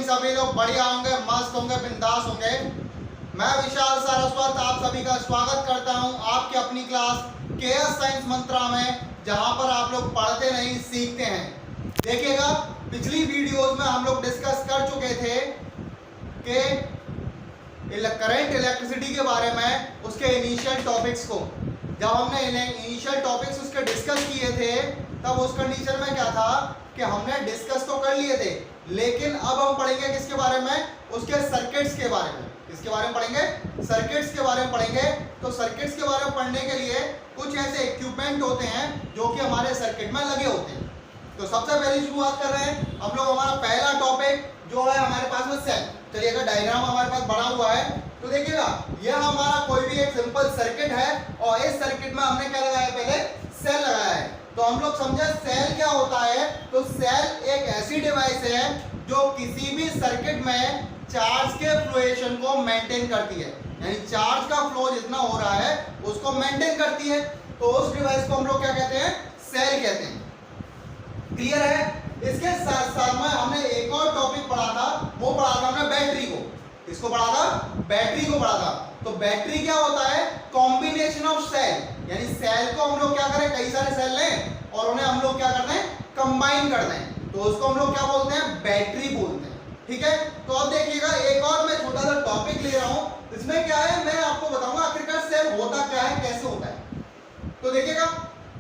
सभी लोग बढ़िया होंगे, मस्त होंगे, बिंदास होंगे। मैं विशाल सारस्वत आप सभी का स्वागत करता हूं आपकी अपनी क्लास केएस साइंस मंत्रा में, जहां पर आप लोग पढ़ते नहीं सीखते हैं। देखिएगा, पिछली वीडियोस में हम लोग डिस्कस कर चुके थे कि करंट इलेक्ट्रिसिटी के बारे में, उसके इनिशियल टॉपिक्स को। जब हमने इनिशियल टॉपिक्स उसके डिस्कस किए थे तब उस कंडीशन में क्या था कि हमने डिस्कस तो कर लिए थे, लेकिन अब हम पढ़ेंगे किसके बारे में, उसके सर्किट्स के बारे में। किसके बारे में पढ़ेंगे? सर्किट्स के बारे में पढ़ेंगे। तो सर्किट्स के बारे में पढ़ने के लिए कुछ ऐसे इक्विपमेंट होते हैं जो कि हमारे सर्किट में लगे होते हैं। तो सबसे पहली शुरुआत कर रहे हैं हम लोग। हमारा पहला टॉपिक जो है हमारे पास में सेल। चलिए, अगर डायग्राम हमारे पास बना हुआ है तो देखिएगा, यह हमारा कोई भी एक सिंपल सर्किट है और इस सर्किट में हमने क्या लगाया, पहले सेल लगाया है। तो हम लोग समझे सेल क्या होता है। तो सेल एक ऐसी डिवाइस है जो किसी भी सर्किट में चार्ज के फ्लोएशन को मेंटेन करती है, यानी चार्ज का फ्लो जितना हो रहा है उसको मेंटेन करती है। तो उस डिवाइस को हम लोग क्या कहते हैं, सेल कहते हैं। क्लियर है? इसके साथ साथ में हमने एक और टॉपिक पढ़ा था, वो पढ़ा था हमने बैटरी को। इसको पढ़ा था, बैटरी को पढ़ा था। तो बैटरी क्या होता है, कॉम्बिनेशन ऑफ सेल, यानी सेल को हम लोग क्या करें, कई सारे सेल लें और उन्हें हम लोग क्या करते हैं, कंबाइन कर दें। तो उसको हम लोग क्या बोलते हैं, बैटरी बोलते हैं। ठीक है? तो अब देखिएगा, एक और मैं छोटा सा टॉपिक ले रहा हूं। इसमें क्या है, मैं आपको बताऊंगा आखिरकार सेल होता क्या है, कैसे होता है। तो देखिएगा,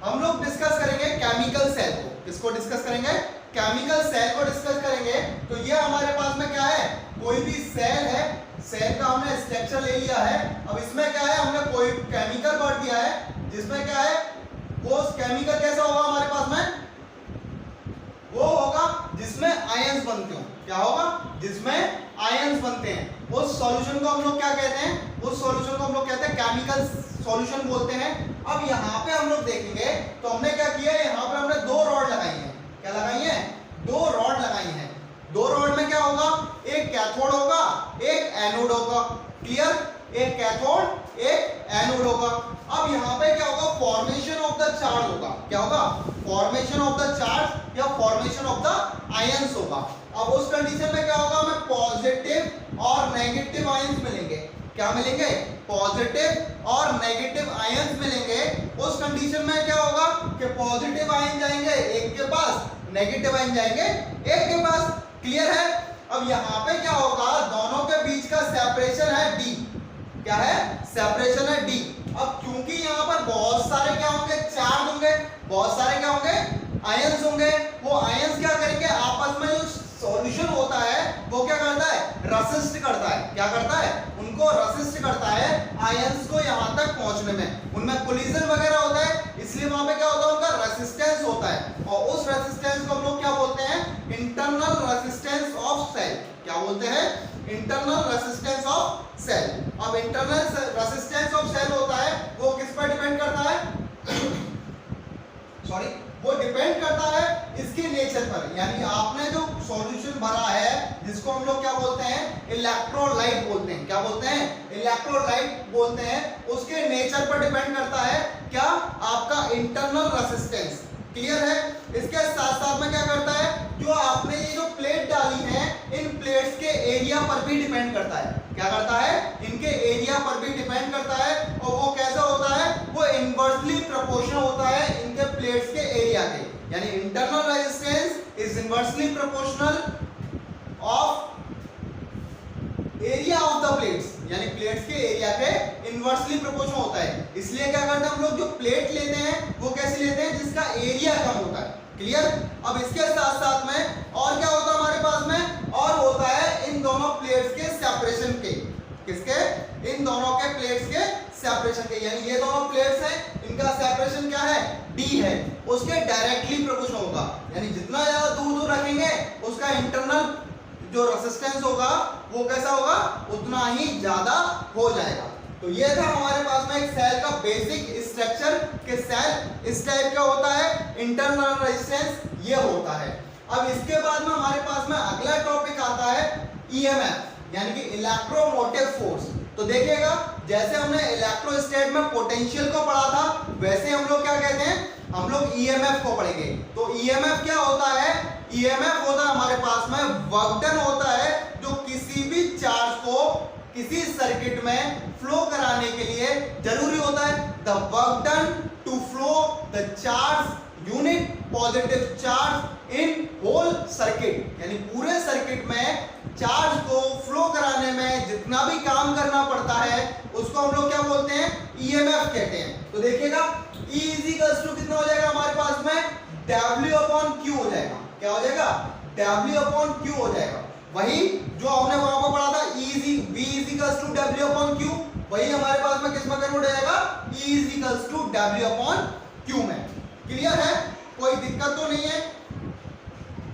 हम लोग डिस्कस करेंगे केमिकल सेल को। किसको डिस्कस करेंगे? केमिकल सेल को डिस्कस करेंगे। तो ये हमारे पास में क्या है, कोई भी सेल है, सेल का हमने स्ट्रक्चर ले लिया है। अब इसमें क्या है, हमने कोई केमिकल भर दिया है जिसमें क्या है, वो केमिकल कैसा होगा हमारे पास में, वो होगा जिसमें आयंस बनते हो। क्या होगा? जिसमें आयंस बनते हैं। उस सॉल्यूशन को हम लोग क्या कहते हैं, उस सॉल्यूशन को हम लोग कहते हैं केमिकल सॉल्यूशन बोलते हैं। अब यहाँ पे हम लोग देखेंगे तो हमने क्या किया है, यहाँ पे हमने दो रॉड लगाई है। क्या लगाई है? दो रॉड लगाई है। दो रॉड में क्या होगा, एक कैथोड होगा, एक एनोड होगा। क्लियर? एक कैथोड, एक एनोड होगा। अब यहाँ पे क्या होगा, फॉर्मेशन ऑफ द चार्ज होगा। क्या होगा? फॉर्मेशन ऑफ द चार्ज या फॉर्मेशन ऑफ द आयंस होगा। अब उस कंडीशन में क्या होगा, हमें पॉजिटिव और नेगेटिव आयंस मिलेंगे। क्या मिलेंगे? पॉजिटिव और नेगेटिव आयंस मिलेंगे। उस कंडीशन में क्या होगा कि पॉजिटिव आयन जाएंगे एक के पास, नेगेटिव आयन जाएंगे एक के पास। क्लियर है? अब यहाँ पे क्या होगा, दोनों के बीच का सेपरेशन है डी। क्या है? सेपरेशन है डी। अब क्योंकि यहाँ पर बहुत सारे क्या होंगे, चार्ज होंगे, बहुत सारे क्या होंगे, आयंस होंगे। वो आयंस क्या करेंगे, आपस में जो सॉल्यूशन होता है वो क्या करता है, रेसिस्ट करता है। क्या करता है? उनको रेसिस्ट करता है आयंस को यहाँ तक पहुंचने में। उनमें कोलिजन वगैरह होता है, इसलिए वहां पे क्या होता है, उनका रेसिस्टेंस होता है। और उस रेसिस्टेंस को हम लोग क्या बोलते हैं, इंटरनल रेसिस्टेंस ऑफ सेल। क्या बोलते हैं? Internal resistance of cell. अब इंटरनल रेसिस्टेंस ऑफ सेल होता है, वो किस पर डिपेंड करता है सॉरी, वो डिपेंड करता है इसके नेचर पर। यानी आपने जो सॉल्यूशन भरा है, जिसको हम लोग क्या बोलते हैं, इलेक्ट्रोलाइट बोलते हैं। क्या बोलते हैं? इलेक्ट्रोलाइट बोलते हैं। उसके नेचर पर डिपेंड करता है क्या, आपका इंटरनल रेसिस्टेंस। क्लियर है? इसके साथ साथ में क्या करता है, जो आपने ये जो प्लेट डाली है, इन प्लेट्स के एरिया पर भी डिपेंड करता है। क्या करता है? इनके एरिया पर भी डिपेंड करता है। और वो कैसा होता है, वो इनवर्सली प्रोपोर्शनल होता है इनके प्लेट्स के एरिया के। यानी internal resistance is inversely proportional of area of the plates, यानी प्लेट्स के एरिया के इनवर्सली प्रोपोर्शनल होता है। इसलिए क्या करते हैं हम लोग, जो प्लेट लेते हैं वो कैसे लेते हैं, जिसका एरिया कम होता है। क्लियर? अब इसके साथ साथ में और क्या होता है हमारे पास में, और होता है इन दोनों प्लेट्स के सेपरेशन के। किसके? इन दोनों के प्लेट्स के सेपरेशन के। यानी ये दोनों प्लेट्स हैं, इनका सेपरेशन क्या है, डी है, उसके डायरेक्टली प्रोपोर्शनल होगा। यानी जितना ज्यादा दूर दूर रखेंगे, उसका इंटरनल जो रेजिस्टेंस होगा वो कैसा होगा, उतना ही ज्यादा हो जाएगा। तो ये था हमारे पास में एक सेल का बेसिक स्ट्रक्चर कि सेल इस टाइप का होता है, इंटरनल रेजिस्टेंस ये होता है। अब इसके बाद में हमारे पास में अगला टॉपिक आता है ईएमएफ, यानी कि इलेक्ट्रोमोटिव फोर्स। तो देखिएगा, जैसे हमने इलेक्ट्रोस्टैट में पोटेंशियल को पढ़ा था, वैसे हम लोग क्या कहते हैं, हम लोग ईएमएफ को पढ़ेंगे। तो ईएमएफ क्या होता है, ईएमएफ होता है हमारे पास में वर्क डन होता है जो किसी भी चार्ज को किसी सर्किट में फ्लो कराने के लिए जरूरी होता है। The work done to flow the charge unit positive charge in whole circuit, यानी पूरे सर्किट में चार्ज को फ्लो कराने में जितना भी काम करना पड़ता है उसको हम लोग क्या बोलते हैं, ईएमएफ कहते हैं। तो देखिएगा E कितना हो जाएगा हमारे पास में, W/Q हो जाएगा। क्या हो जाएगा, W/Q हो जाएगा। वही जो हमने वहां पर पढ़ा था V W/Q, वही हमारे पास में किस में कन्वर्ट हो जाएगा, E W/Q में। क्लियर है, कोई दिक्कत तो नहीं है।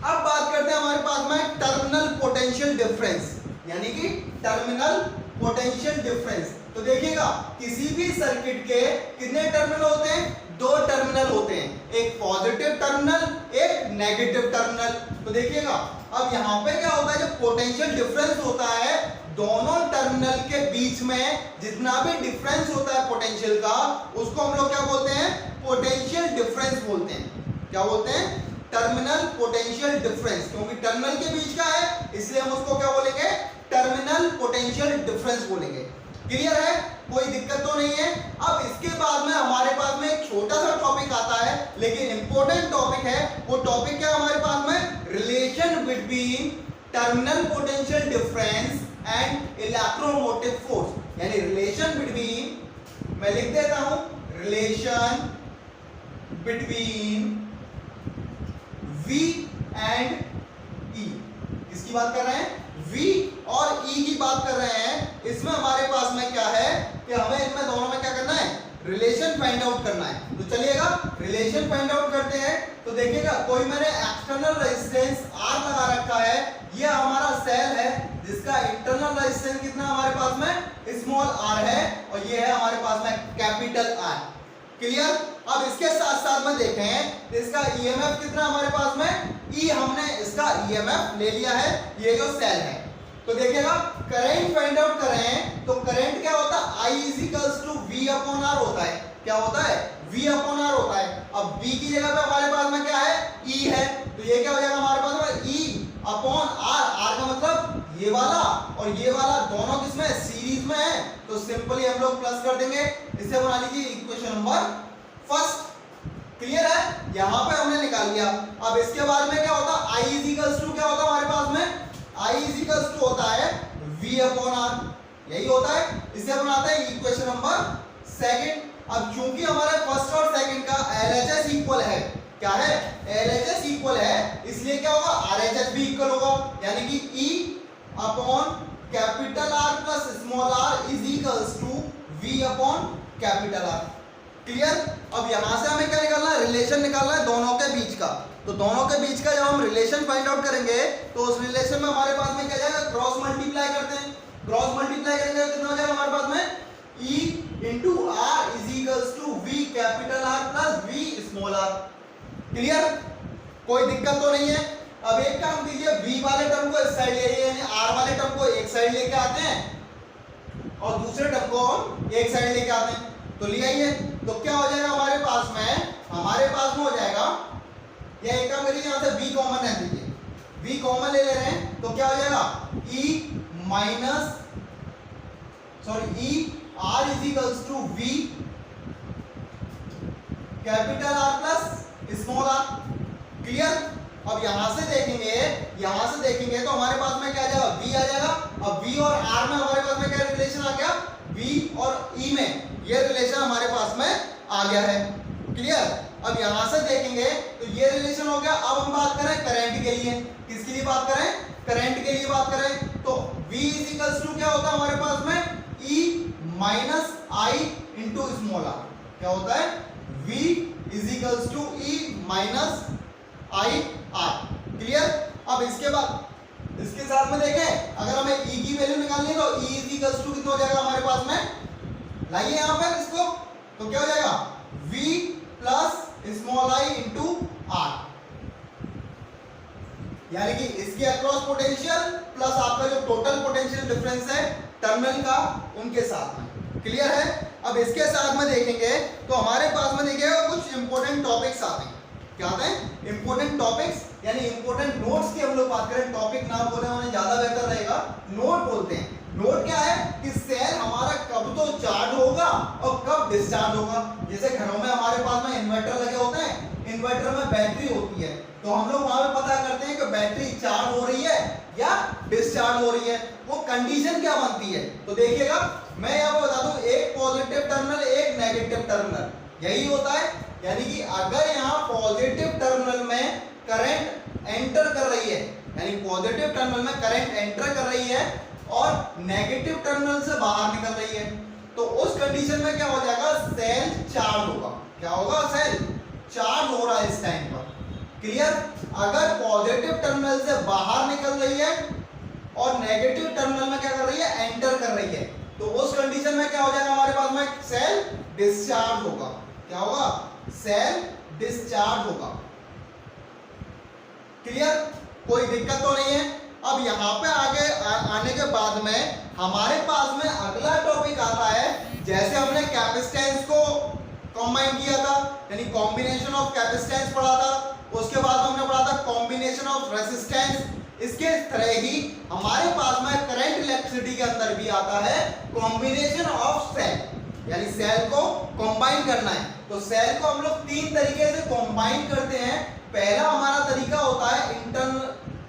अब बात करते हैं हमारे पास में टर्मिनल पोटेंशियल डिफरेंस, यानी कि टर्मिनल पोटेंशियल डिफरेंस। तो देखिएगा किसी भी सर्किट के कितने टर्मिनल होते हैं, दो टर्मिनल होते हैं, एक पॉजिटिव टर्मिनल, एक नेगेटिव टर्मिनल। तो देखिएगा अब यहाँ पे क्या होता है, जब पोटेंशियल डिफरेंस होता है दोनों टर्मिनल के बीच में जितना भी डिफरेंस होता है पोटेंशियल का, उसको हम लोग क्या बोलते हैं, पोटेंशियल डिफरेंस बोलते हैं। क्या बोलते हैं, टर्मिनल पोटेंशियल डिफरेंस। क्योंकि टर्मिनल के बीच का है इसलिए हम उसको क्या बोलेंगे, टर्मिनल पोटेंशियल डिफरेंस बोलेंगे। क्लियर है, कोई दिक्कत तो नहीं है। अब इसके बाद में हमारे पास में एक छोटा सा टॉपिक आता है, लेकिन इंपॉर्टेंट टॉपिक है। वो टॉपिक क्या है हमारे पास में, relation between terminal potential difference and electromotive force, यानी रिलेशन बिटवीन, मैं लिख देता हूं, relation between V and E। किसकी बात कर रहे हैं, V और E की बात कर रहे हैं। इसमें हमारे पास में क्या है कि हमें इनमें दोनों में क्या करना है, रिलेशन फाइंड आउट करना है। तो चलिएगा रिलेशन फाइंड आउट करते हैं। तो देखिएगा कोई मैंने एक्सटर्नल रेजिस्टेंस R लगा रखा है, ये हमारा सेल है जिसका इंटरनल रेजिस्टेंस कितना हमारे पास में स्मॉल r है, और ये है हमारे पास में कैपिटल R। क्लियर। अब इसके साथ साथ में देखें इसका ईएमएफ कितना हमारे पास में, E हमने इसका ईएमएफ ले लिया है, ये जो सेल है। तो देखिएगा करंट फाइंड आउट कर रहे हैं, तो करंट क्या होता है, I V/R होता है। क्या होता है, V/R होता है। अब V की जगह पे हमारे पास में क्या है, E है, तो ये क्या हो जाएगा हमारे पास में, E/R। R का मतलब ये वाला और ये वाला दोनों किसमें, सीरीज में है, तो सिंपली हम लोग प्लस कर देंगे। इसे बना लीजिए इक्वेशन नंबर फर्स्ट। क्लियर है, यहां पे हमने निकाल लिया। अब इसके बाद में क्या होता है, I क्या होता है हमारे पास में, I होता है V/R, यही होता है। इसे बनाते हैं इक्वेशन नंबर सेकंड। अब चूंकि हमारे फर्स्ट और सेकंड का LHS इक्वल है, क्या है, LHS इक्वल है, इसलिए क्या होगा, RHS भी इक्वल होगा, यानी कि E/R plus small r is equals to V/R। Clear. अब यहां से हमें क्या निकालना है, रिलेशन निकालना है दोनों के बीच का। तो दोनों के बीच का जब हम रिलेशन फाइंड आउट करेंगे तो उस रिलेशन में हमारे पास में क्या जाएगा, क्रॉस मल्टीप्लाई करते हैं। क्रॉस मल्टीप्लाई करेंगे तो कितना हो जाएगा हमारे पास में, E/R is equals to V/R plus V/r। Clear, कोई दिक्कत तो नहीं है। अब एक काम कीजिए, V वाले टर्म को इस साइड ले आइए, यानी R वाले टर्म को एक साइड लेके आते हैं और दूसरे टर्म को हम एक साइड लेके आते हैं। तो ले आइए, तो क्या हो जाएगा हमारे पास में हो जाएगा, या एक काम करिए, यहां से V कॉमन रख दीजिए, V कॉमन ले रहे हैं, तो क्या हो जाएगा, E/R is equals to V/R प्लस स्मॉल r। क्लियर। अब यहां से देखेंगे तो हमारे पास में क्या आ जाएगा, V आ जाएगा। अब V और R में हमारे पास में क्या रिलेशन आ गया, V और E में ये रिलेशन हमारे पास में आ गया है। क्लियर। अब यहां से देखेंगे तो ये रिलेशन हो गया। अब हम बात करें करंट के लिए, किसके लिए बात करें, करंट के लिए बात करें, तो V इज इक्वल्स टू क्या होता है हमारे पास में, E-I इंटू स्मॉल r। क्या होता है, V is equals to E-I r। Clear. अब इसके बाद इसके साथ में देखें, अगर हमें E की वैल्यू निकालनी है तो E इज इक्वल्स टू कितना हो जाएगा हमारे पास में, लाइए यहां पर इसको, तो क्या हो जाएगा, V plus small I into R, यानी कि इसके अक्रॉस पोटेंशियल प्लस आपका जो टोटल पोटेंशियल डिफरेंस है टर्मिनल का, उनके साथ में। क्लियर है। अब इसके साथ में देखेंगे तो हमारे पास में देखिएगा कुछ इंपॉर्टेंट टॉपिक्स आते हैं। क्या आते हैं? इंपॉर्टेंट टॉपिक्स, यानी इंपॉर्टेंट नोट्स की हम लोग बात करें, टॉपिक ना बोले उन्हें ज्यादा बेहतर रहेगा, नोट बोलते हैं। नोट क्या है कि सेल हमारा कब तो चार्ज होगा और कब डिस्चार्ज होगा। जैसे घरों में हमारे पास में इन्वर्टर लगे होते हैं, इन्वर्टर में बैटरी होती है, तो हम लोग वहां पे पता करते हैं कि बैटरी चार्ज हो रही है या डिस्चार्ज हो रही है, वो कंडीशन क्या बनती है। तो देखिएगा मैं यहाँ बता दूं, एक पॉजिटिव टर्मिनल एक नेगेटिव टर्मिनल, यही होता है। यानी कि अगर यहाँ पॉजिटिव टर्मिनल में करंट एंटर कर रही है, यानी पॉजिटिव टर्मिनल में करंट एंटर कर रही है और नेगेटिव टर्मिनल से बाहर निकल रही है, तो उस कंडीशन में क्या हो जाएगा, सेल चार्ज होगा। क्या होगा? सेल चार्ज हो रहा है इस टाइम पर। क्लियर। अगर पॉजिटिव टर्मिनल से बाहर निकल रही है और नेगेटिव टर्मिनल में क्या कर रही है, एंटर कर रही है, तो उस कंडीशन में क्या हो जाएगा, हमारे पास में सेल डिस्चार्ज होगा। क्या होगा? सेल डिस्चार्ज होगा। क्लियर। कोई दिक्कत तो नहीं है। अब यहाँ पे आगे आने के बाद में हमारे पास में अगला टॉपिक आता है, जैसे हमने कैपेसिटेंस को कंबाइन किया था, यानी कॉम्बिनेशन ऑफ कैपेसिटेंस पढ़ा था, उसके बाद हमने पढ़ा था कॉम्बिनेशन ऑफ रेसिस्टेंस। इसके तरह ही हमारे पास में करंट इलेक्ट्रिसिटी के अंदर भी आता है कॉम्बिनेशन ऑफ सेल, यानी सेल को कंबाइन करना है। तो सेल को हम लोग तीन तरीके से कंबाइन करते हैं। पहला हमारा तरीका होता है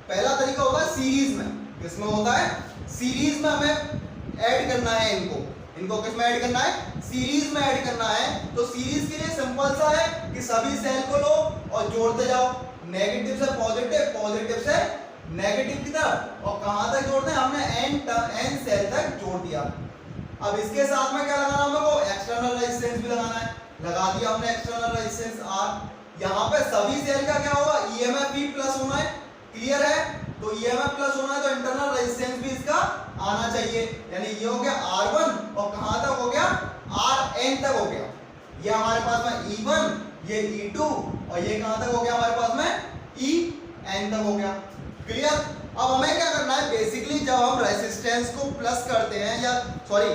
पहला तरीका होता है सीरीज में। किसमें होता है? सीरीज में हमें ऐड करना है इनको किसमें ऐड करना है? सीरीज में ऐड करना है। तो सीरीज के लिए सिंपल सा है कि सभी सेल को लो और जोड़ते जाओ, नेगेटिव से पॉजिटिव, पॉजिटिव से नेगेटिव की तरफ, और कहां तक जोड़ते हैं, हमने n सेल तक जोड़ दिया। अब इसके साथ में क्या लगाना, हमको एक्सटर्नल रेजिस्टेंस भी लगाना है, लगा दिया हमने एक्सटर्नल रेजिस्टेंस R। यहाँ पे सभी सेल का क्या होगा, EMF भी प्लस होना है। क्लियर है। तो EMF प्लस होना है तो इंटरनल रेजिस्टेंस भी इसका आना चाहिए, यानी ये हो गया R1 और कहां तक हो गया, Rn तक हो गया। ये हमारे पास में E1, ये E2 और ये कहां तक हो गया, हमारे पास में En तक हो गया। क्लियर। अब हमें क्या करना है, बेसिकली जब हम रेजिस्टेंस को प्लस करते हैं, या सॉरी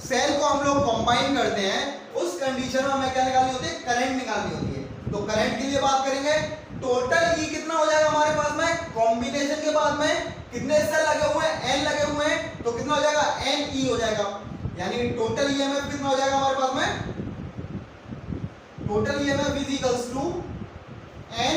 सेल को हम लोग कंबाइन करते हैं, उस कंडीशन में हमें क्या निकालनी होती है, करंट निकालनी होती है। तो करंट के लिए बात करेंगे, टोटल E कितना हो जाएगा हमारे पास में, कॉम्बिनेशन के बाद में कितने सेल लगे हुए हैं, N लगे हुए हैं, तो कितना हो जाएगा, Ne हो जाएगा। यानी टोटल EMF कितना हो जाएगा हमारे पास में, total EMF is equals to Ne,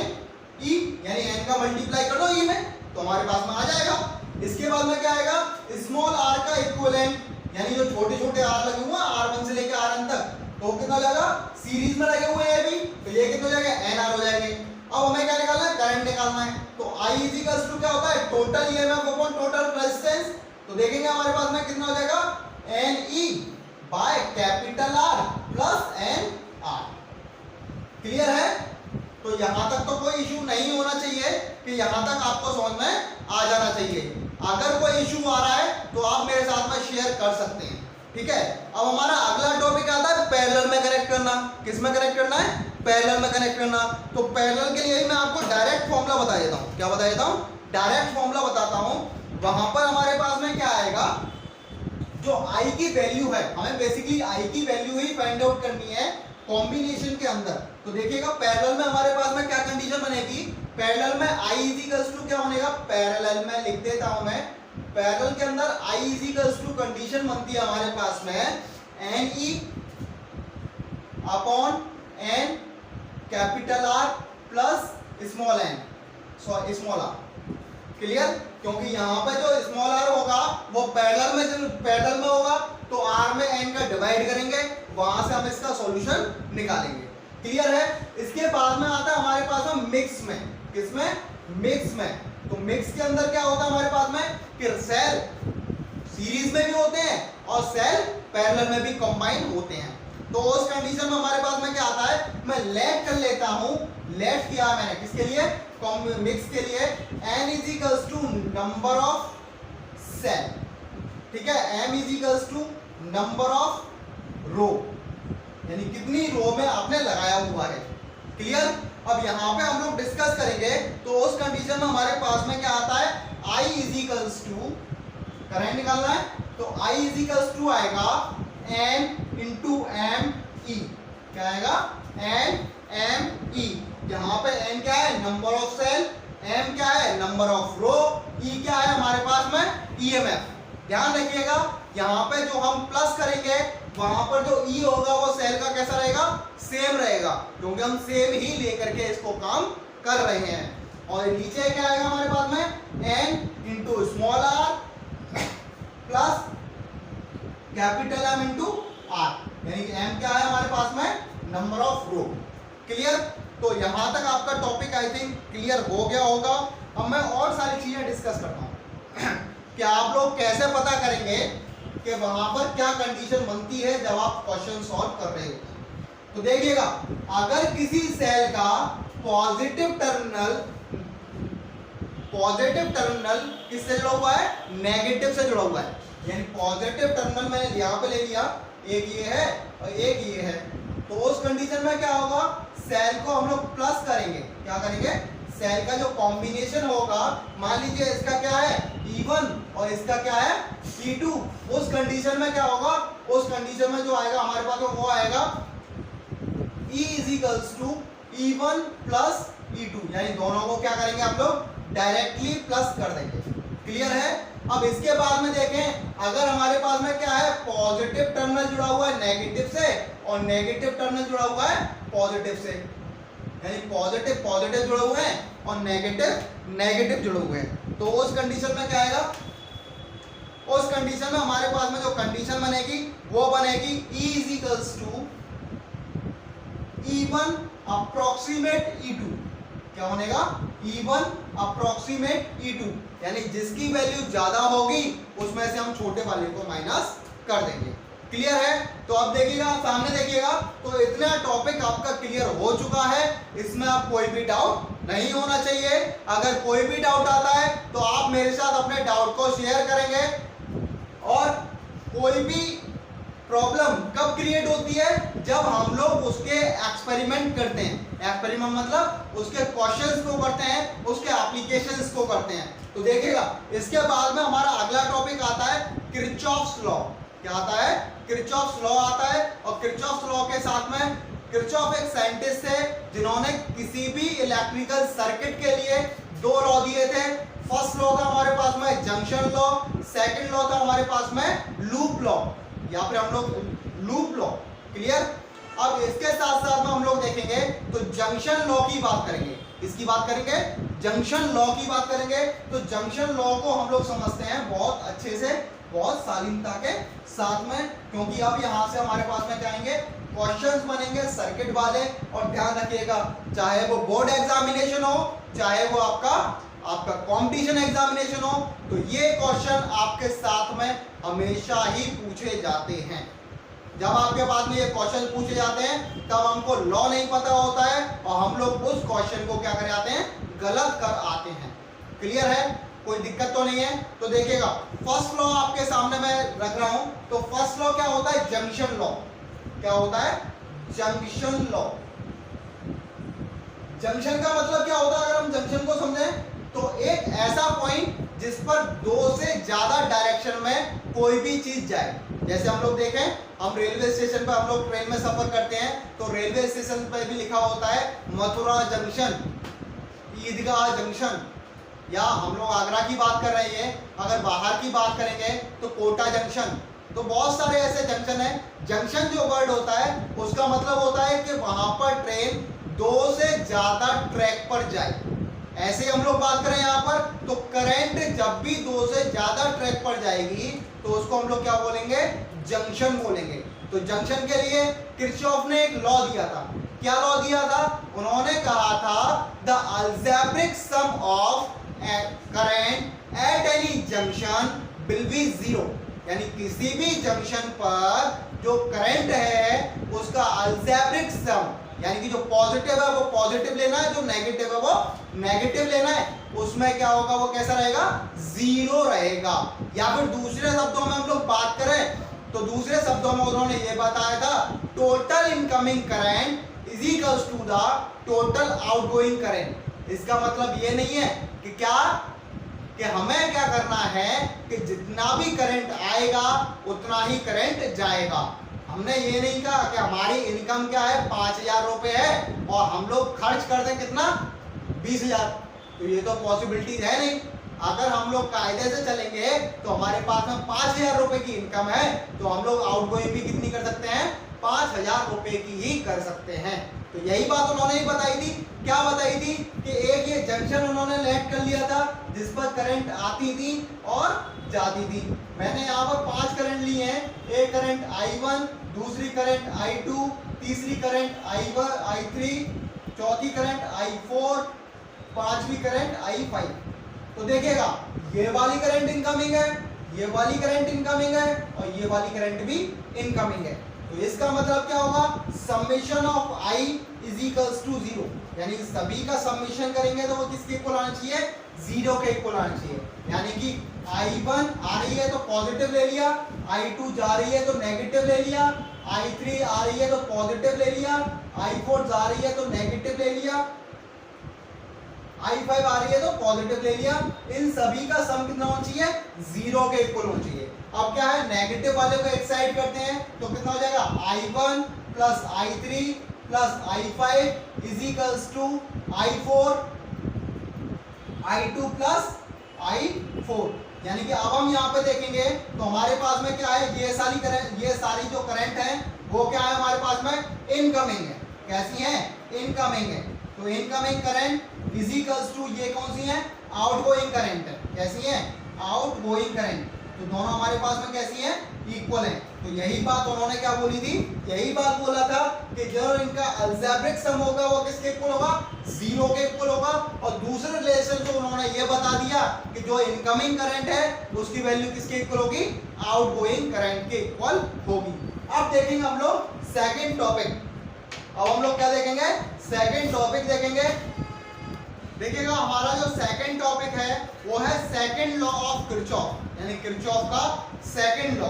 यानी N का मल्टीप्लाई कर दो E में, तो हमारे पास में आ जाएगा। इसके बाद में क्या आएगा, स्मॉल r का इक्विवेलेंट, यानी जो छोटे छोटे r लगे हुए हैं R1 से लेकर Rn तक, तो कितना हो जाएगा, सीरीज में लगे हुए हैं अभी, तो ये कितना हो जाएगा, Nr हो जाएंगे। अब हमें क्या निकालना है, करंट निकालना है। तो I इज इक्वल्स टू क्या होता है, total EMF upon total resistance. तो देखेंगे हमारे पास में कितना हो जाएगा, Ne by capital R plus Nr। Clear है। तो यहां तक तो कोई इशू नहीं होना चाहिए, कि यहां तक आपको समझ में आ जाना चाहिए। अगर कोई इशू आ रहा है तो आप मेरे साथ में शेयर कर सकते हैं। ठीक है। अब हमारा अगला टॉपिक आता है पैरेलल में कनेक्ट करना। किस में कनेक्ट करना है, पैरेलल में कनेक्ट करना। तो पैरेलल के लिए मैं आपको डायरेक्ट फॉर्मूला बता देता हूं। क्या बता देता हूं, डायरेक्ट फॉर्मूला बताता हूं। वहां पर हमारे पास में क्या आएगा, जो I की वैल्यू है, हमें बेसिकली I की वैल्यू ही फाइंड आउट करनी है कॉम्बिनेशन के अंदर। तो देखिएगा पैरेलल में हमारे पास में क्या कंडीशन बनेगी, पैरेलल में I इज इक्वल्स टू क्या बनेगा, पैरेलल में लिख देता हूं मैं, पैरेलल के अंदर I is equals to condition बनती है हमारे पास में Ne upon N capital R plus small n, small r। Clear. क्योंकि यहाँ पे जो स्मॉल r होगा वो पैरेलल में होगा, तो r में n का डिवाइड करेंगे, वहां से हम इसका सॉल्यूशन निकालेंगे। क्लियर है। इसके बाद में आता है हमारे पास में मिक्स में। किसमें, मिक्स में। तो मिक्स के अंदर क्या होता है हमारे पास में, कि सेल सीरीज में भी होते हैं और सेल पैरेलल में भी कंबाइन होते हैं। तो उस कंडीशन में हमारे पास में क्या आता है, मैं लेट कर लेता हूं, लेट किया मैंने किसके लिए, मिक्स के लिए, n is equals to number of cell. ठीक है। m is equals to number of row, यानी कितनी रो में आपने लगाया हुआ है। क्लियर। अब यहाँ पे हम लोग डिस्कस करेंगे, तो उस कंडीशन में हमारे पास में क्या आता है, I is equals to, current निकालना है, तो I इज इक्वल्स टू आएगा N इंटू एम ई, क्या आएगा N M E। यहाँ पे N क्या है नंबर ऑफ सेल, M क्या है नंबर ऑफ रो, E क्या है हमारे पास में EMF। ध्यान रखिएगा यहाँ पे जो हम प्लस करेंगे वहां पर जो E होगा वो सेल का कैसा रहेगा, सेम रहेगा, क्योंकि हम सेम ही लेकर के इसको काम कर रहे हैं। और नीचे क्या आएगा हमारे पास में N into small r plus capital M into R, यानी कि M क्या है हमारे पास में नंबर ऑफ रो। क्लियर? तो यहां तक आपका टॉपिक आई थिंक क्लियर हो गया होगा। अब मैं और सारी चीजें डिस्कस करता हूं कि आप लोग कैसे पता करेंगे कि वहां पर क्या कंडीशन बनती है जब आप क्वेश्चन सॉल्व कर रहे हो। तो देखिएगा अगर किसी सेल का पॉजिटिव टर्मिनल किससे जुड़ा हुआ है, नेगेटिव से जुड़ा हुआ है, यानी पॉजिटिव टर्मिनल मैंने यहाँ पे ले लिया, एक ये है और एक ये है, तो उस कंडीशन में क्या होगा, सेल को हम लोग प्लस करेंगे, क्या करेंगे, सेल का जो कॉम्बिनेशन होगा, मान लीजिए इसका क्या है E1 और इसका क्या है E2, उस कंडीशन में क्या होगा, उस कंडीशन में जो आएगा हमारे पास वो आएगा E is to E1 plus E2, यानी दोनों को क्या करेंगे आप लोग डायरेक्टली प्लस कर देंगे। क्लियर है? अब इसके बाद में देखें अगर हमारे पास में क्या है, पॉजिटिव टर्मिनल जुड़ा हुआ है नेगेटिव से और नेगेटिव टर्मिनल जुड़ा हुआ है पॉजिटिव से, यानी पॉजिटिव पॉजिटिव जुड़े हुए हैं और नेगेटिव नेगेटिव जुड़े हुए हैं, तो उस कंडीशन में क्या आएगा, उस कंडीशन में हमारे पास में जो कंडीशन बनेगी वो बनेगी E is equals to E1 approximate E2, क्या बनेगा E1 अप्रोक्सीमेट E2, यानी जिसकी वैल्यू ज्यादा होगी उसमें से हम छोटे वाले को माइनस कर देंगे। क्लियर है? तो अब देखिएगा सामने देखिएगा, तो इतना टॉपिक आपका क्लियर हो चुका है, इसमें आप कोई भी डाउट नहीं होना चाहिए। अगर कोई भी डाउट आता है तो आप मेरे साथ अपने डाउट को शेयर करेंगे। और कोई भी प्रॉब्लम कब क्रिएट होती है, जब हम लोग उसके एक्सपेरिमेंट करते हैं, एक्सपेरिमेंट मतलब उसके क्वेश्चंस को करते हैं, उसके एप्लीकेशंस को करते हैं। तो देखिएगा इसके बाद में हमारा अगला टॉपिक आता है किरचॉफ्स लॉ। क्या आता है, किरचॉफ्स लॉ आता है। और किरचॉफ्स लॉ के साथ में, किरचॉफ एक साइंटिस्ट है जिन्होंने किसी भी इलेक्ट्रिकल सर्किट के लिए दो लॉ दिए थे। फर्स्ट लॉ था हमारे पास में जंक्शन लॉ, सेकंड लॉ था हमारे पास में लूप लॉ, यहाँ पे हम लोग लूप लॉ। क्लियर? अब इसके साथ साथ में हम लोग देखेंगे तो जंक्शन लॉ की बात करेंगे, इसकी बात करेंगे, जंक्शन लॉ की बात करेंगे। तो जंक्शन लॉ को हम लोग समझते हैं बहुत अच्छे से, बहुत शालीनता के साथ में, क्योंकि अब यहाँ से हमारे पास में क्या आएंगे, क्वेश्चंस बनेंगे सर्किट वाले। और ध्यान रखिएगा चाहे वो बोर्ड एग्जामिनेशन हो, चाहे वो आपका कंपटीशन एग्जामिनेशन हो, तो ये क्वेश्चन आपके साथ में हमेशा ही पूछे जाते हैं। जब आपके पास में ये क्वेश्चन पूछे जाते हैं तब हमको लॉ नहीं पता होता है और हम लोग उस क्वेश्चन को क्या कर जाते हैं, गलत कर आते हैं। क्लियर है? कोई दिक्कत तो नहीं है? तो देखिएगा फर्स्ट लॉ आपके सामने मैं रख रहा हूं। तो फर्स्ट लॉ क्या होता है, जंक्शन लॉ। क्या होता है, जंक्शन लॉ। जंक्शन का मतलब क्या होता है, अगर हम जंक्शन को समझें तो एक ऐसा पॉइंट जिस पर दो से ज्यादा डायरेक्शन में कोई भी चीज जाए। जैसे हम लोग देखें, हम रेलवे स्टेशन पर हम लोग ट्रेन में सफर करते हैं तो रेलवे स्टेशन पर भी लिखा होता है मथुरा जंक्शन, ईदगाह जंक्शन, या हम लोग आगरा की बात कर रहे हैं, अगर बाहर की बात करेंगे तो कोटा जंक्शन। तो बहुत सारे ऐसे जंक्शन है। जंक्शन जो वर्ड होता है उसका मतलब होता है कि वहां पर ट्रेन दो से ज्यादा ट्रैक पर जाए। ऐसे हम लोग बात करें यहाँ पर, तो करंट जब भी दो से ज्यादा ट्रैक पर जाएगी तो उसको हम लोग क्या बोलेंगे, जंक्शन बोलेंगे। तो जंक्शन के लिए किरचॉफ ने एक लॉ दिया था। क्या लॉ दिया था? उन्होंने कहा था the algebraic sum of current at any junction will be zero, यानी किसी भी जंक्शन पर जो करंट है उसका अलजेब्रिक सम, यानी कि जो पॉजिटिव है वो पॉजिटिव लेना है, जो नेगेटिव है वो नेगेटिव लेना है, उसमें क्या होगा, वो कैसा रहेगा, जीरो रहेगा। या फिर दूसरे शब्दों में हम लोग बात करें तो दूसरे शब्दों में उन्होंने ये बताया था total incoming current is equals to the total outgoing current. इसका मतलब ये नहीं है कि क्या कि हमें क्या करना है कि जितना भी करंट आएगा उतना ही करंट जाएगा। हमने ये नहीं कहा कि हमारी इनकम क्या है 5,000 रुपए है और हम लोग खर्च कर दें कितना 20,000, तो ये तो पॉसिबिलिटी है नहीं। अगर हम लोग कायदे से चलेंगे तो हमारे पास में 5,000 रुपए की इनकम है तो हम लोग आउटगोइंग भी कितनी कर सकते हैं 5,000 रुपए की ही कर सकते हैं। तो यही बात उन्होंने ही बताई थी। क्या बताई थी कि एक ये जंक्शन उन्होंने लेट कर लिया था जिस पर करंट आती थी और जाती थी। मैंने यहाँ पर 5 करंट लिए हैं, एक करंट I1, दूसरी करंट I2, तीसरी करंट I3, चौथी करंट I4, पांचवी करंट I5। तो देखिएगा ये वाली करंट इनकमिंग है, ये वाली करंट इनकमिंग है और ये वाली करंट भी इनकमिंग है। तो इसका मतलब क्या होगा, summation of I is equals to 0, यानी सभी का समेशन करेंगे तो वो किसके इक्वल आना चाहिए 0 के इक्वल आना चाहिए। यानी कि I1 आ रही है तो पॉजिटिव ले लिया, I2 जा रही है तो नेगेटिव ले लिया, I3 आ रही है तो पॉजिटिव ले लिया, I4 जा रही है तो नेगेटिव ले लिया, I5 आ रही है तो पॉजिटिव ले लिया। इन सभी का सम कितना होना चाहिए 0 के इक्वल होना चाहिए। अब क्या है नेगेटिव वाले को एक साइड करते हैं तो कितना हो जाएगा I1 plus I3 plus I5 is equals to I4 I2 plus I4। यानी कि अब हम यहाँ पे देखेंगे तो हमारे पास में क्या है, ये सारी जो करंट है वो क्या है हमारे पास में इनकमिंग है। कैसी है इनकमिंग है। तो incoming current is equals to ये कौन सी है आउटगोइंग करंट है। कैसी है आउटगोइंग करंट। तो दोनों हमारे पास में कैसी है इक्वल है। तो यही बात उन्होंने क्या बोली थी, यही बात बोला था कि जो इनका अलजेब्रिक सम होगा वो किसके इक्वल होगा 0 के इक्वल होगा। और दूसरे रिलेशन से उन्होंने ये बता दिया कि जो इनकमिंग करंट है उसकी वैल्यू किसके इक्वल होगी आउटगोइंग करंट के इक्वल होगी। अब देखेंगे हम लोग सेकंड टॉपिक। अब हम लोग क्या देखेंगे सेकंड टॉपिक देखेंगे। देखिएगा हमारा जो सेकंड टॉपिक है वो है सेकंड लॉ ऑफ किरचॉफ, यानी किरचॉफ का सेकंड लॉ,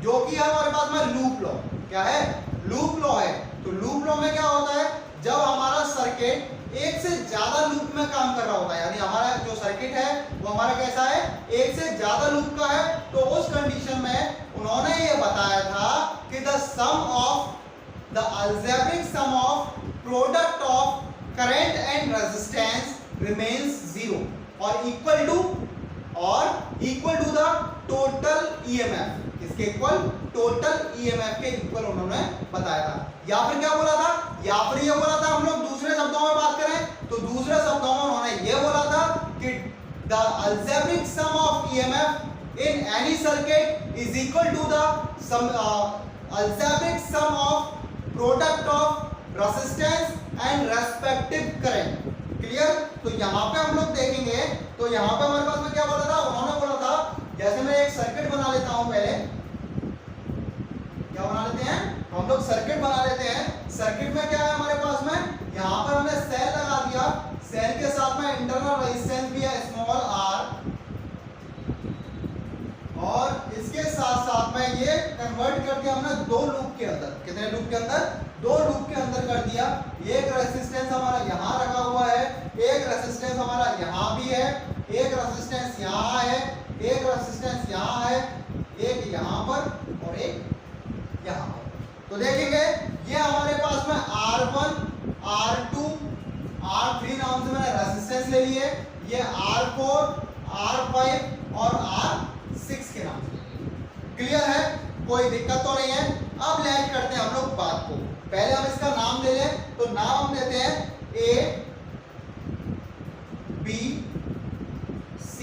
जो कि है हमारे पास में लूप लॉ। क्या है लूप लॉ है। तो लूप लॉ में क्या होता है, जब हमारा सर्किट एक से ज्यादा लूप में काम कर रहा होता है, यानी हमारा जो सर्किट है वो हमारा कैसा है एक से ज्यादा लूप का है, तो उस कंडीशन में उन्होंने ये बताया था कि the sum of the algebraic sum of product of current and resistance remains 0 और equal to the total EMF। किसके इक्वल टोटल EMF के इक्वल उन्होंने बताया था। या फिर क्या बोला था, या फिर ये बोला था, हम लोग दूसरे शब्दों में बात करें तो दूसरे शब्दों में उन्होंने ये बोला था कि the algebraic sum of EMF in any circuit is equal to the algebraic sum of product of resistance and respective current। Clear. तो यहाँ पे हम लोग देखेंगे तो यहाँ पे हमारे पास में क्या बोला था, उन्होंने बोला था जैसे मैं एक सर्किट बना लेता हूँ, पहले क्या बना लेते हैं हम लोग सर्किट बना लेते हैं। सर्किट में क्या है हमारे पास में, यहाँ पर हमने सेल लगा दिया, सेल के साथ में इंटरनल रेजिस्टेंस भी है स्मॉल r, और इसके साथ साथ में ये कन्वर्ट कर दिया हमने दो लूप के अंदर। कितने लूप के अंदर, दो लूप के अंदर कर दिया। एक रेजिस्टेंस हमारा यहाँ रखा हुआ है, एक रेजिस्टेंस हमारा यहाँ भी है, एक रेजिस्टेंस यहाँ है, एक रेजिस्टेंस यहाँ है, एक यहाँ पर और एक यहाँ पर। तो देखेंगे ये हमारे पास में R1 R2 R3 नाम से मैंने रेजिस्टेंस ले लिए, ये R4 R5 और R6 के नाम से। क्लियर है, कोई दिक्कत तो नहीं है। अब लैंड करते हैं हम लोग बात को। पहले हम इसका नाम ले लें, तो नाम हम देते हैं A B C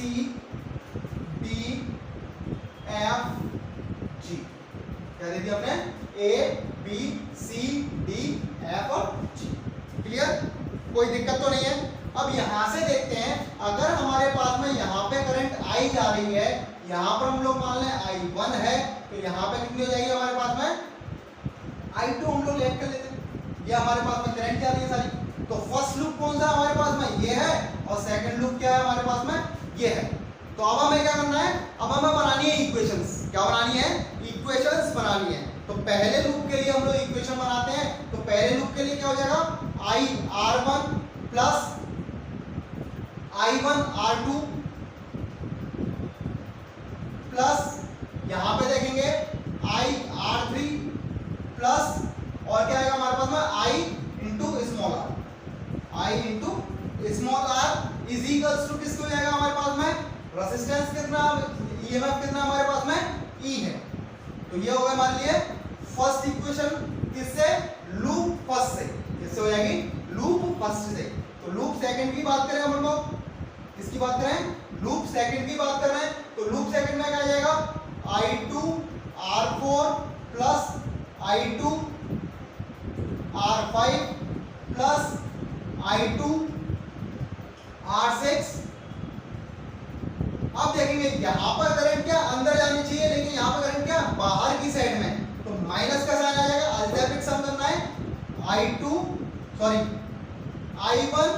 D F G। क्या दे दिया हमने A B C D F और G। क्लियर, कोई दिक्कत तो नहीं है। अब यहां से देखते हैं, अगर हमारे पास में यहाँ पे करंट I जा रही है, यहाँ पर हम लोग मान लें I1 है, तो यहाँ पे कितनी हो जाएगी हमारे पास में I2 हम लोग लेट कर लेते हैं। ये हमारे पास में करंट जा रही है सारी। तो फर्स्ट लूप कौन सा हमारे पास में ये है, और सेकंड लूप क्या है हमारे पास में ये है। तो अब हमें क्या करना है, अब हमें बनानी है इक्वेशंस। क्या बनानी है, इक्वेशंस बनानी है। तो पहले लूप के लिए हम लोग इक्वेशन बनाते हैं। तो पहले लूप के लिए क्या हो जाएगा, I R1 plus I1 R2 I into small R is equals to किसको जाएगा हमारे पास में, रेजिस्टेंस कितना, ईएमएफ कितना हमारे पास में, ई है। तो ये हो गया हमारे लिए फर्स्ट इक्वेशन, किससे, लूप फर्स्ट से, किससे हो जाएगी, लूप फर्स्ट से। तो लूप सेकंड की बात करें हम लोग, किसकी बात करें, लूप सेकंड की बात कर रहे हैं। तो लूप सेकंड में क्या आ जाएगा, I2 R4 plus I2 R5 plus I2 R6। अब देखेंगे यहां पर करंट क्या अंदर जानी चाहिए, लेकिन यहां पर करंट क्या बाहर की साइड में, तो माइनस का साइन आ जाएगा, अल्जेब्रिक सम करना है, I1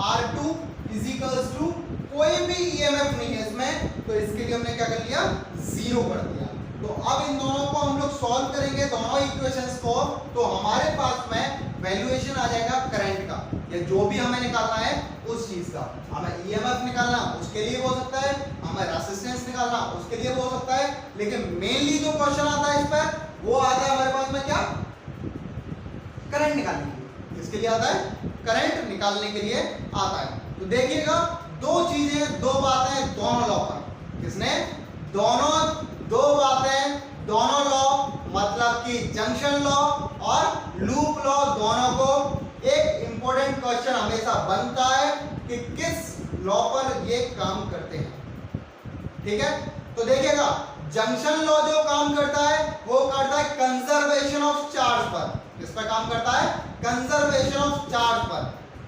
R2 is equals to, कोई भी ईएमएफ नहीं है इसमें, तो इसके लिए हमने क्या कर लिया, जीरो कर दिया। तो अब इन दोनों को हम लोग सॉल्व करेंगे, दोनों इक्वेशंस को, तो हमारे पास में वैल्यूएशन आ जाएगा करंट का, या जो भी हमें निकालना है उस चीज का। हमें ईएमएफ निकालना उसके लिए हो सकता है, हमें रेजिस्टेंस निकालना उसके लिए हो सकता है, लेकिन मेनली जो क्वेश्चन आता है इस पर, वो आता है हमारे पास में क्या, करंट निकालने के लिए। किसके लिए आता है, करंट निकालने के लिए आता है। तो देखिएगा दो चीजें, दो बातें दोनों लॉ पर, किसने, दोनों, दो बातें दोनों लॉ, मतलब कि जंक्शन लॉ और लूप लॉ, दोनों को एक इंपॉर्टेंट क्वेश्चन हमेशा बनता है कि किस लॉ पर ये काम करते हैं। ठीक है, तो देखिएगा जंक्शन लॉ जो काम करता है वो करता है कंजर्वेशन ऑफ चार्ज पर। किस पर काम करता है, कंजर्वेशन ऑफ चार्ज पर।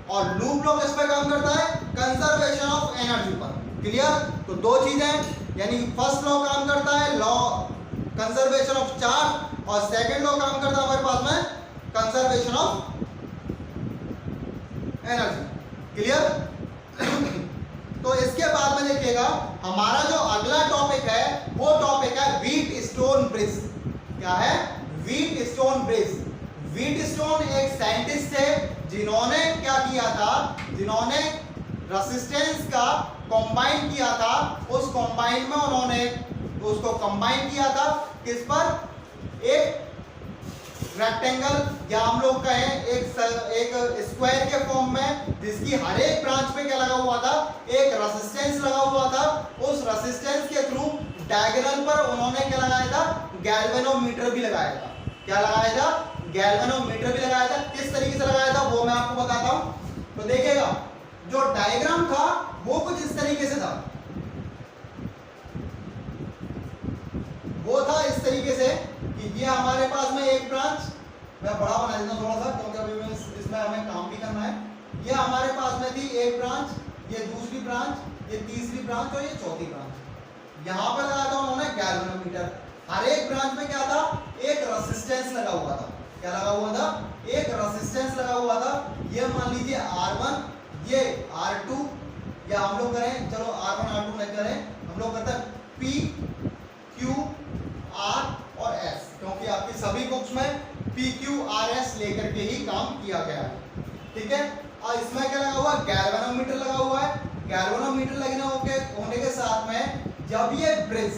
और लूप लॉ किस पर काम करता है, कंजर्वेशन ऑफ एनर्जी पर। क्लियर, तो दो चीजें, यानी फर्स्ट लॉ काम करता है लॉ कंजर्वेशन ऑफ चार्ज, और सेकंड लॉ काम करता है हमारे पास में कंजर्वेशन ऑफ एनर्जी। क्लियर। तो इसके बाद में देखिएगा हमारा जो अगला टॉपिक है वो टॉपिक है व्हीट स्टोन ब्रिज। क्या है, wheat stone bridge. Wheat stone एक साइंटिस्ट थे जिन्होंने क्या किया था, जिन्होंने रेजिस्टेंस का कंबाइन किया था। उस कंबाइन में उन्होंने उसको कंबाइन किया था किस पर, एक रेक्टेंगल, या हम लोग कहें एक स्क्वायर के फॉर्म में, जिसकी हर एक ब्रांच पे क्या लगा हुआ था, एक रेजिस्टेंस लगा हुआ था। उस रेजिस्टेंस के थ्रू डायगोनल पर उन्होंने क्या लगाया था, गैल्वेनोमीटर भी लगाया था। क्या लगाया था, गैल्वेनोमीटर भी लगाया था। किस तरीके से लगाया था वो मैं आपको बताता हूं। तो देखिएगा जो डायग्राम था वो कुछ इस तरीके से था, वो था इस तरीके से कि ये हमारे पास में एक ब्रांच, मैं बड़ा बना देता हूं थोड़ा सा क्योंकि अभी इसमें हमें काम भी करना है। ये हमारे पास में थी एक ब्रांच, ये दूसरी ब्रांच, ये तीसरी ब्रांच और ये चौथी ब्रांच। यहां पर लगाया था उन्होंने गैल्वेनोमीटर। हर एक ब्रांच में क्या था, एक रेजिस्टेंस लगा हुआ था। क्या लगा हुआ था, एक रेजिस्टेंस लगा हुआ था। ये मान लीजिए R1, ये R2, या हम लोग करें, चलो R1 R2 नहीं करें, हम लोग करते हैं P Q R और S, क्योंकि आपकी सभी बुक्स में P Q R S लेकर के ही काम किया गया है। ठीक है, और इसमें क्या लगा हुआ है, गैल्वेनोमीटर लगा हुआ है। गैल्वेनोमीटर लगने होने के साथ में जब ये ब्रिज,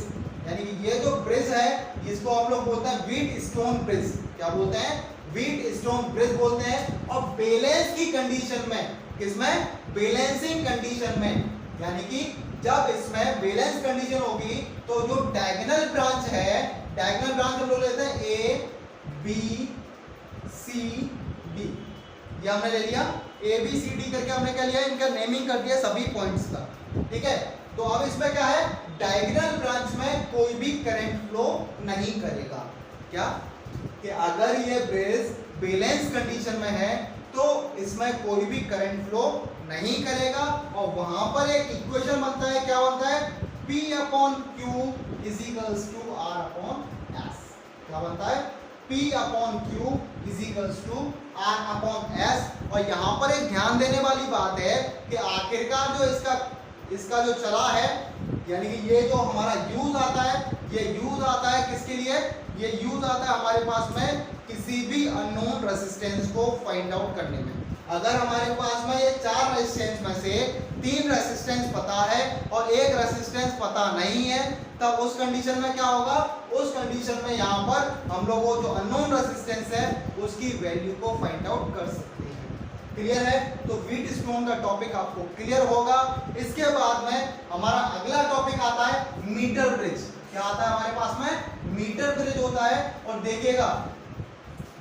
यानी कि ये जो ब्रिज है इसको हम लोग बोलते हैं व्हीट स्टोन ब्रिज। क्या बोलते हैं, व्हीट स्टोन ब्रिज बोलते हैं। और बैलेंस की कंडीशन में, किसमें, बैलेंसिंग कंडीशन में, यानी कि जब इसमें बैलेंस कंडीशन होगी तो जो डायगोनल ब्रांच है, डायगोनल ब्रांच हम लोग लेते हैं A B C D, ये हमने ले लिया A B C D करके, हमने क्या लिया, इनका नेमिंग कर दिया सभी पॉइंट्स का। ठीक है, तो अब इसमें क्या है, डायगोनल ब्रांच में कोई भी करंट फ्लो नहीं करेगा। क्या, कि अगर ये ब्रिज बैलेंस कंडीशन में है तो इसमें कोई भी करंट फ्लो नहीं करेगा। और वहां पर एक इक्वेशन बनता है, क्या बनता है, P upon Q is equals to R upon S। क्या बनता है, P upon Q is equals to R upon S। और यहां पर एक ध्यान देने वाली बात है कि आखिरकार जो इसका जो चला है, यानी कि ये जो हमारा यूज आता है, ये यूज आता है किसके लिए, ये यूज आता है हमारे पास में किसी भी अननोन रेजिस्टेंस को फाइंड आउट करने में। अगर हमारे पास में ये 4 रेजिस्टेंस में से 3 रेजिस्टेंस पता है और एक रेजिस्टेंस पता नहीं है, तब उस कंडीशन में क्या होगा, उस कंडीशन में यहाँ पर हम लोग वो जो अननोन रेजिस्टेंस है उसकी वैल्यू को फाइंड आउट कर सकते हैं। क्लियर है? तो व्हीट स्टोन का टॉपिक आपको क्लियर होगा। इसके बाद में हमारा अगला टॉपिक आता है मीटर ब्रिज। क्या आता है हमारे पास में? मीटर ब्रिज होता है। और देखिएगा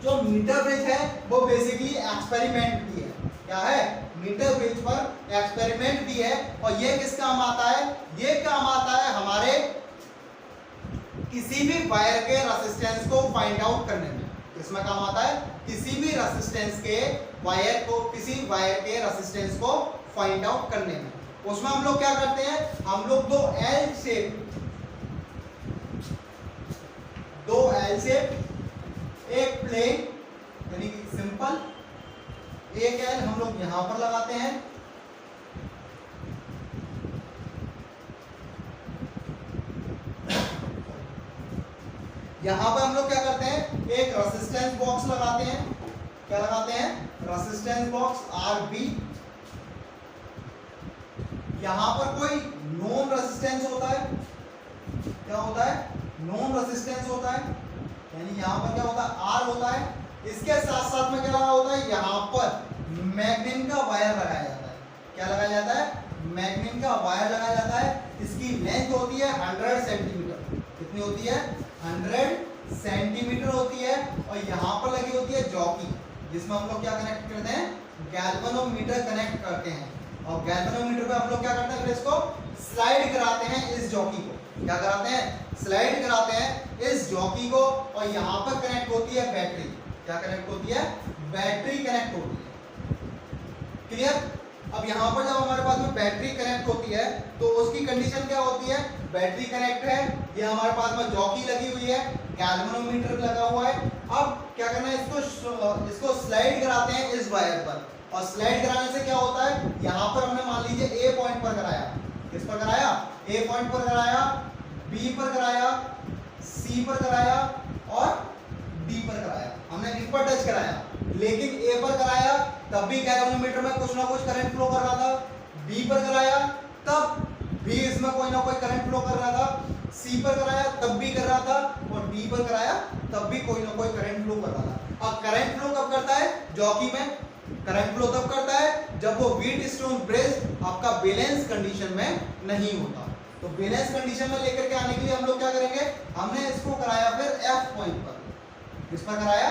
जो मीटर ब्रिज है वो बेसिकली एक्सपेरिमेंट भी है। क्या है? मीटर ब्रिज पर एक्सपेरिमेंट भी है। और ये किस काम आता है? ये काम आता है हमारे किसी भी वायर के रेजिस्टेंस को फाइंड आउट करने में। किसमें काम आता है? किसी भी रेजिस्टेंस के वायर को, किसी वायर के रेजिस्टेंस को फाइंड आउट करने में। उसमें हम लोग क्या करते हैं? हम लोग दो एल शेप, एक प्लेन यानी कि सिंपल, एक एल हम लोग यहां पर लगाते हैं, यहां पर हम लोग क्या करते हैं? एक रेजिस्टेंस बॉक्स लगाते हैं। क्या लगाते हैं? Resistance box RB. यहां पर कोई नॉन रेजिस्टेंस होता है। क्या होता है? नॉन रेजिस्टेंस होता है, यानी यहां पर क्या होता है? आर होता है। इसके साथ साथ में क्या लगा होता है? यहां पर मैग्नीन का वायर लगाया जाता है। क्या लगाया जाता है? मैग्नीन का वायर लगाया जाता है। इसकी लेंथ होती है 100 सेंटीमीटर। कितनी होती है? 100 सेंटीमीटर होती है। और यहां पर लगी होती है जॉकी, जिसमें हम लोग क्या कनेक्ट करते हैं? गैल्वेनोमीटर कनेक्ट करते हैं। और गैल्वेनोमीटर पे हम लोग क्या करते हैं? फिर इसको स्लाइड कराते हैं इस जॉकी को। क्या कराते हैं? स्लाइड कराते हैं इस जॉकी को। और यहां पर कनेक्ट होती है बैटरी। क्या कनेक्ट होती है? बैटरी कनेक्ट होती है। क्लियर? अब यहां पर जब हमारे पास में बैटरी कनेक्ट होती है तो उसकी कंडीशन क्या होती है? बैटरी कनेक्ट है, ये हमारे पास में जॉकी लगी हुई है, गैल्वेनोमीटर लगा हुआ है। अब क्या करना है? इसको स्लाइड कराते हैं इस वायर पर। और स्लाइड कराने से क्या होता है? यहां पर हमने मान लीजिए ए पॉइंट पर कराया। किस पर कराया? ए पॉइंट पर कराया, बी पर कराया, सी पर कराया और डी पर कराया। हमने इन पर टच कराया, लेकिन ए पर कराया तब भी गैल्वेनोमीटर में कुछ ना कुछ करंट फ्लो कर रहा था। बी पर कराया तब भी इसमें कोई ना कोई करंट फ्लो कर रहा था। सी पर कराया तब भी कर रहा था। और डी पर कराया तब भी कोई ना कोई करंट फ्लो कर रहा था। अब करंट फ्लो कब करता है? जॉकी में करंट फ्लो तब करता है जब वो व्हीट स्टोन ब्रिज आपका बैलेंस कंडीशन में नहीं होता। तो बैलेंस कंडीशन में लेकर के आने के लिए हम लोग क्या करेंगे? हमने इसको कराया फिर एफ पॉइंट पर। किस पर कराया?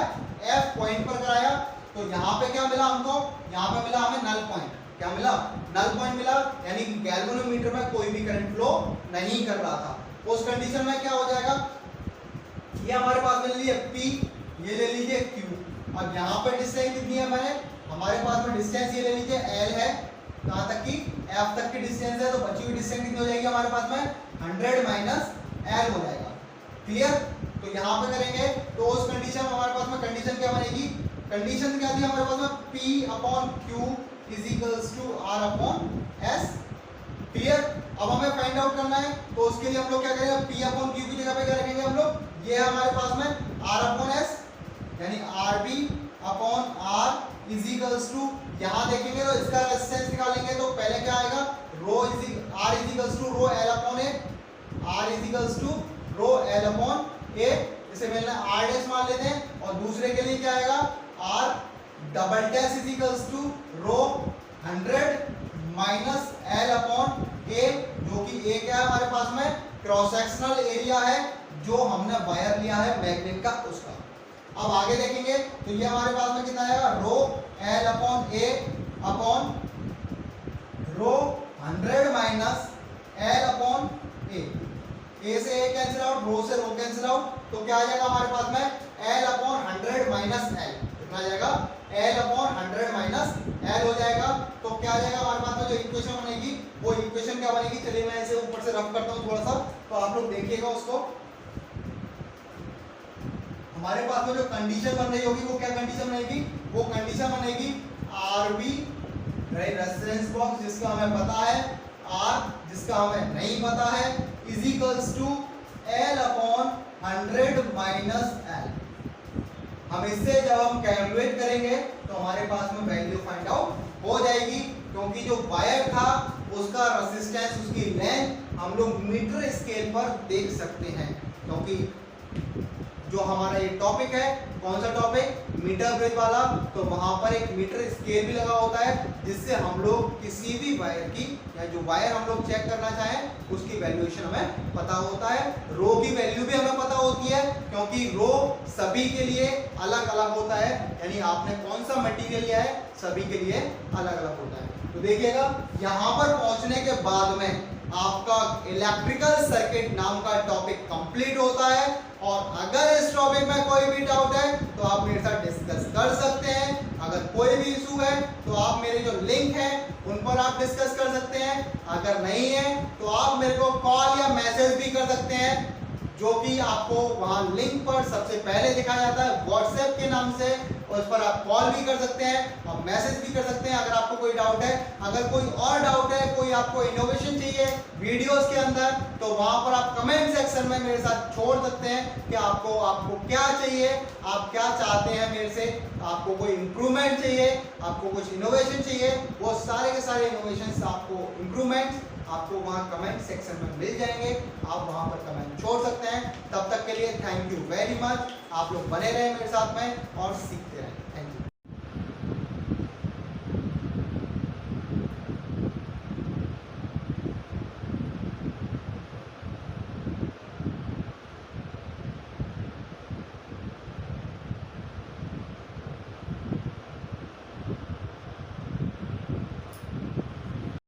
एफ पॉइंट पर कराया। तो यहां पे क्या मिला हमको? यहां पे मिला हमें नल पॉइंट। क्या मिला? नल पॉइंट मिला, यानी कि गैल्वेनोमीटर में कोई भी करंट फ्लो नहीं कर रहा था। उस कंडीशन में क्या हो जाएगा? ये हमारे पास में ले लीजिए P, ये ले लीजिए Q। अब यहां पर डिस्टेंस कितनी है? मैंने हमारे पास में डिस्टेंस ये ले लीजिए L है, कहां तक की? F तक की डिस्टेंस है। तो बची हुई डिस्टेंस कितनी हो जाएगी हमारे पास में? 100 माइनस L हो जाएगा। क्लियर? तो यहां पे करेंगे तो उस कंडीशन में हमारे पास में कंडीशन क्या बनेगी? कंडीशन क्या थी हमारे पास में? P/Q = R/S। क्लियर? अब हमें फाइंड आउट करना है तो उसके लिए हम लोग क्या करेंगे? P/Q की जगह पे क्या रखेंगे हम लोग? ये है हमारे पास में R/S, यानी RB/R यहां देखेंगे तो इसका रेजिस्टेंस निकालेंगे तो पहले क्या आएगा? R इसे मिलना R' मान लेते हैं। और दूसरे के लिए क्या आएगा? R" = 100 माइनस L/A, जो कि A क्या है हमारे पास में? क्रॉस सेक्शनल एरिया है जो हमने वायर लिया है मैग्नेट का, उसका। अब आगे देखेंगे तो ये हमारे पास में कितना आएगा? ρL/A/100 minus L/A। A से A कैंसिल आउट, रो से रो कैंसिल आउट, तो क्या आ जाएगा हमारे पास में? L/100 minus L। कितना आ जाएगा? L/100 माइनस L हो जाएगा। तो क्या आ जाएगा हमारे पास में? जो इक्वेशन बनेगी वो इक्वेशन क्या बनेगी? चलिए मैं इसे ऊपर से रफ करता हूँ थोड़ा सा, तो आप लोग देखिएगा उसको। हमारे पास में जो कंडीशन बन रही होगी वो क्या कंडीशन बनेगी? वो कंडीशन बनेगी RB रेफरेंस बॉक्स जिसका हमें पता है, R जिसका हमें नहीं पता है, = L/100 माइनस L। हम इससे जब हम कैलकुलेट करेंगे तो हमारे पास में वैल्यू फाइंड आउट हो जाएगी, क्योंकि जो वायर था उसका रेजिस्टेंस, उसकी लेंथ हम लोग मीटर स्केल पर देख सकते हैं। क्योंकि जो हमारा ये टॉपिक है, कौन सा टॉपिक? मीटर ब्रिज वाला, तो वहां पर एक मीटर स्केल भी लगा होता है जिससे हम लोग किसी भी वायर की या जो वायर हम लोग चेक करना चाहें उसकी वैल्यूएशन हमें पता होता है। रो की वैल्यू भी हमें पता होती है क्योंकि रो सभी के लिए अलग अलग होता है, यानी आपने कौन सा मटेरियल लिया है सभी के लिए अलग अलग होता है। तो देखिएगा यहाँ पर पहुंचने के बाद में आपका इलेक्ट्रिकल सर्किट नाम का टॉपिक कंप्लीट होता है, और अगर इस टॉपिक में कोई भी डाउट है तो आप मेरे साथ डिस्कस कर सकते हैं। अगर कोई भी इशू है तो आप मेरे जो लिंक है उन पर आप डिस्कस कर सकते हैं, अगर नहीं है तो आप मेरे को कॉल या मैसेज भी कर सकते हैं, जो कि आपको वहां लिंक पर सबसे पहले दिखाया जाता है व्हाट्सएप के नाम से, उस पर आप कॉल भी कर सकते हैं और मैसेज भी कर सकते हैं अगर आपको कोई डाउट है। अगर कोई और डाउट है, कोई आपको इनोवेशन चाहिए वीडियोस के अंदर, तो वहां पर आप कमेंट सेक्शन में मेरे साथ छोड़ सकते हैं कि आपको क्या चाहिए, आप क्या चाहते हैं मेरे से, आपको कोई इंप्रूवमेंट चाहिए, आपको कुछ इनोवेशन चाहिए, वो सारे के सारे इनोवेशन आपको इम्प्रूवमेंट आपको वहाँ कमेंट सेक्शन में मिल जाएंगे, आप वहाँ पर कमेंट छोड़ सकते हैं। तब तक के लिए थैंक यू वेरी मच। आप लोग बने रहें मेरे साथ में और सीखते रहें। Thank you.